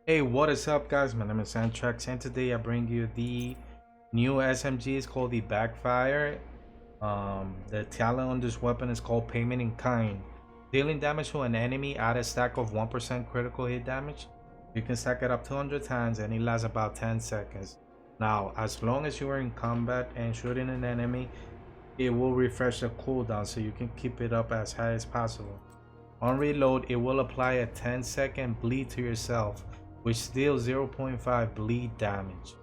Hey, what is up, guys? My name is Santrax, and today I bring you the new SMG. It's called the Backfire. The talent on this weapon is called Payment in Kind. Dealing damage to an enemy at a stack of 1% critical hit damage. You can stack it up 200 times and it lasts about 10 seconds. Now, as long as you are in combat and shooting an enemy, it will refresh the cooldown so you can keep it up as high as possible. On reload, it will apply a 10-second bleed to yourself, which deals 0.5 bleed damage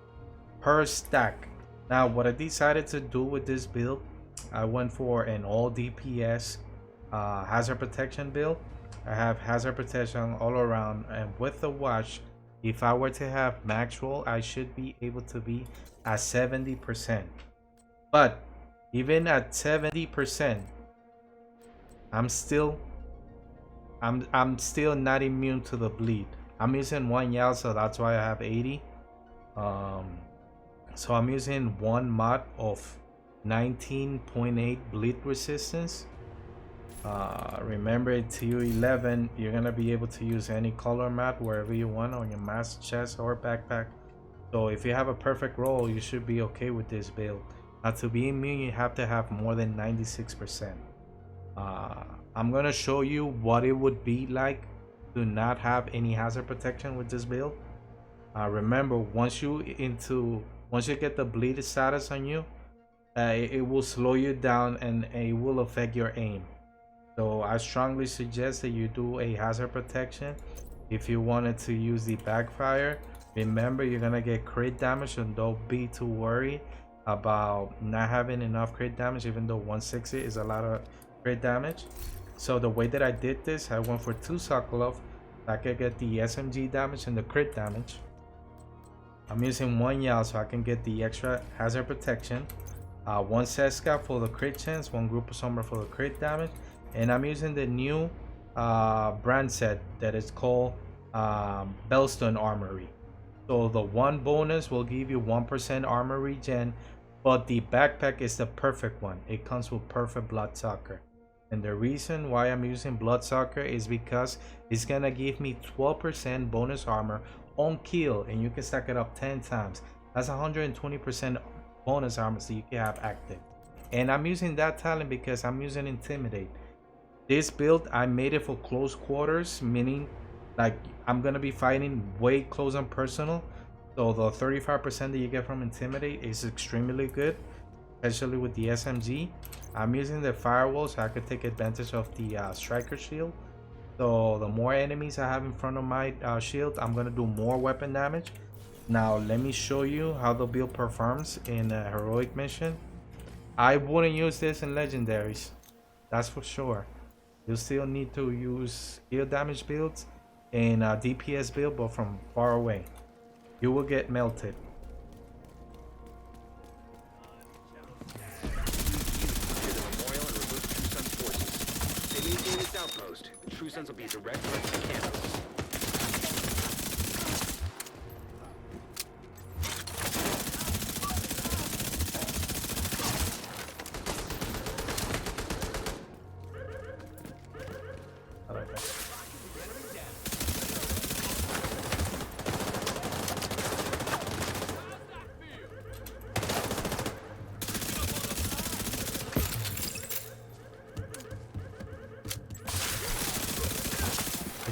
per stack. Now, what I decided to do with this build, I went for an all DPS hazard protection build. I have hazard protection all around, and with the watch, if I were to have max roll, I should be able to be at 70%. But even at 70%, I'm still not immune to the bleed. I'm using one yell, so that's why I have 80. So I'm using one mod of 19.8 bleed resistance. Remember, in TU11, you're gonna be able to use any color map wherever you want on your mask, chest, or backpack. So if you have a perfect roll, you should be okay with this build. Now, to be immune, you have to have more than 96%. I'm gonna show you what it would be like to not have any hazard protection with this build. Remember, once you get the bleed status on you, it will slow you down and it will affect your aim. So I strongly suggest that you do a hazard protection if you wanted to use the Backfire. Remember, you're gonna get crit damage, and don't be too worried about not having enough crit damage, even though 160 is a lot of crit damage. So the way that I did this, I went for 2 Sokolov. I could get the SMG damage and the crit damage. I'm using one Yao so I can get the extra hazard protection. One Seska for the crit chance, one Group of Sombra for the crit damage. And I'm using the new brand set that is called Bellstone Armory. So the one bonus will give you 1% armor regen, but the backpack is the perfect one. It comes with perfect bloodsucker. And the reason why I'm using bloodsucker is because it's gonna give me 12% bonus armor on kill, and you can stack it up 10 times. That's 120% bonus armor so you can have active. And I'm using that talent because I'm using intimidate. This build, I made it for close quarters, meaning like I'm gonna be fighting way close and personal. So the 35% that you get from intimidate is extremely good, especially with the SMG. I'm using the firewall so I could take advantage of the striker shield. So the more enemies I have in front of my shield, I'm gonna do more weapon damage. Now let me show you how the build performs in a heroic mission. I wouldn't use this in legendaries, that's for sure. You still need to use skill damage builds and DPS build, but from far away. You will get melted. Outpost. True Sons will be a direct threat to the campus.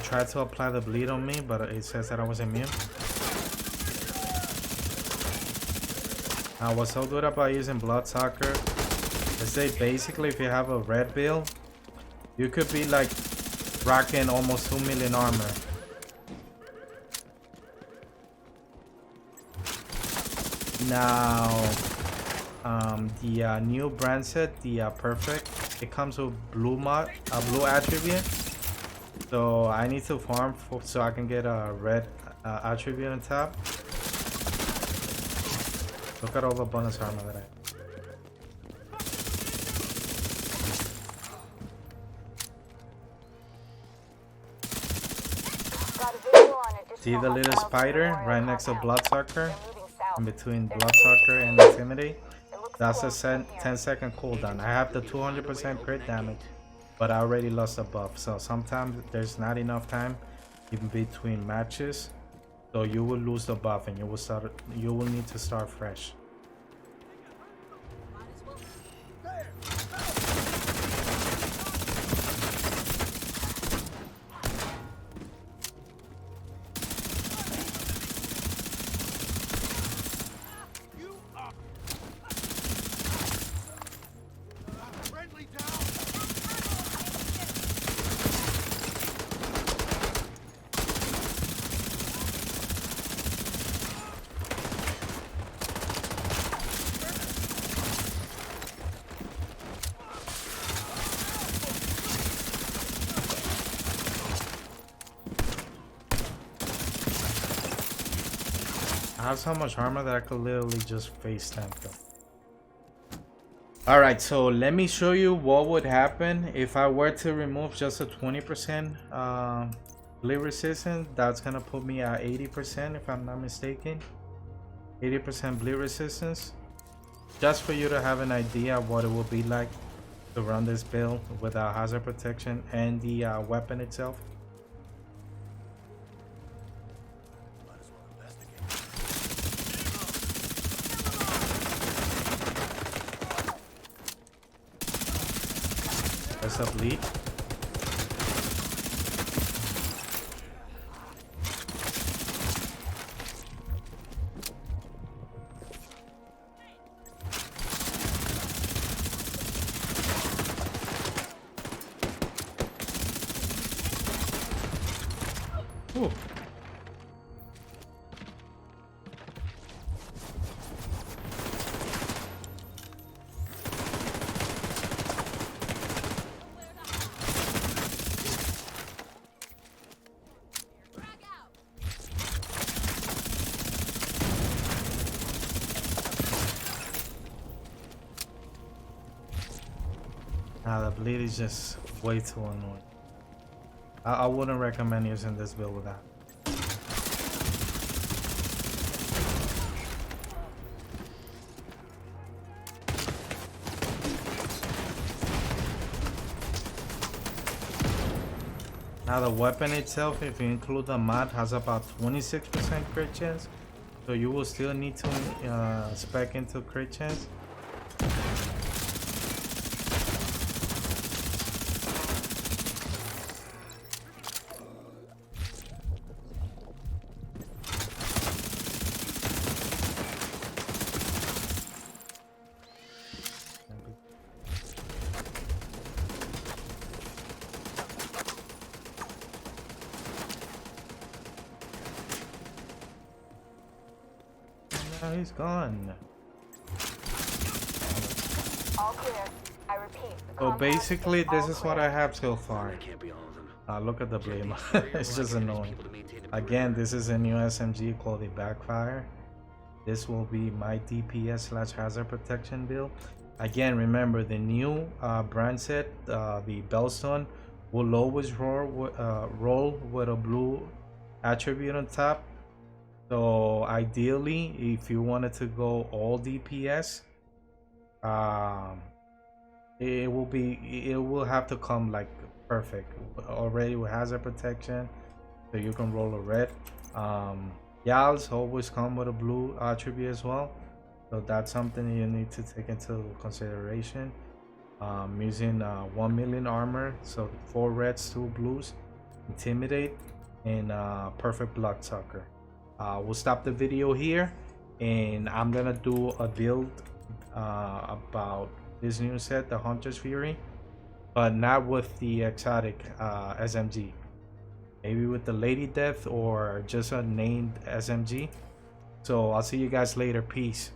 Tried to apply the bleed on me, but it says that I was immune. Now, what's so good about using bloodsucker is that basically, if you have a red build, you could be like rocking almost 2 million armor. Now, the new brand set, the perfect, it comes with blue attribute. So I need to farm so I can get a red attribute on top. Look at all the bonus armor that I have. See the little spider right next to bloodsucker? In between bloodsucker and intimidate? That's a 10-second cooldown. I have the 200% crit damage, but I already lost a buff, so sometimes there's not enough time in between matches So you will lose the buff and you will need to start fresh. I have so much armor that I could literally just face tank them. Alright, so let me show you what would happen if I were to remove just a 20% bleed resistance. That's gonna put me at 80% if I'm not mistaken. 80% bleed resistance. Just for you to have an idea of what it will be like to run this build without hazard protection and the weapon itself. There's a bleed. Ooh. Nah, the bleed is just way too annoying. I wouldn't recommend using this build with that. Now the weapon itself, if you include the mod, has about 26% crit chance. So you will still need to spec into crit chance. Oh, he's gone. All clear. I repeat. So basically, this is what I have so far. That can't be all of them. Look at the blame. It's just annoying. Again, this is a new SMG called the Backfire. This will be my DPS / hazard protection build. Again, remember the new brand set, the Bellstone, will always roll with a blue attribute on top. So ideally, if you wanted to go all DPS, it will have to come like perfect already with hazard protection, so you can roll a red. Yals always come with a blue attribute as well, so that's something you need to take into consideration. Using 1 million armor, so 4 reds, 2 blues, intimidate, and perfect bloodsucker. We'll stop the video here, and I'm gonna do a build about this new set, the Hunter's Fury, but not with the exotic SMG. Maybe with the Lady Death or just a named SMG. So I'll see you guys later. Peace.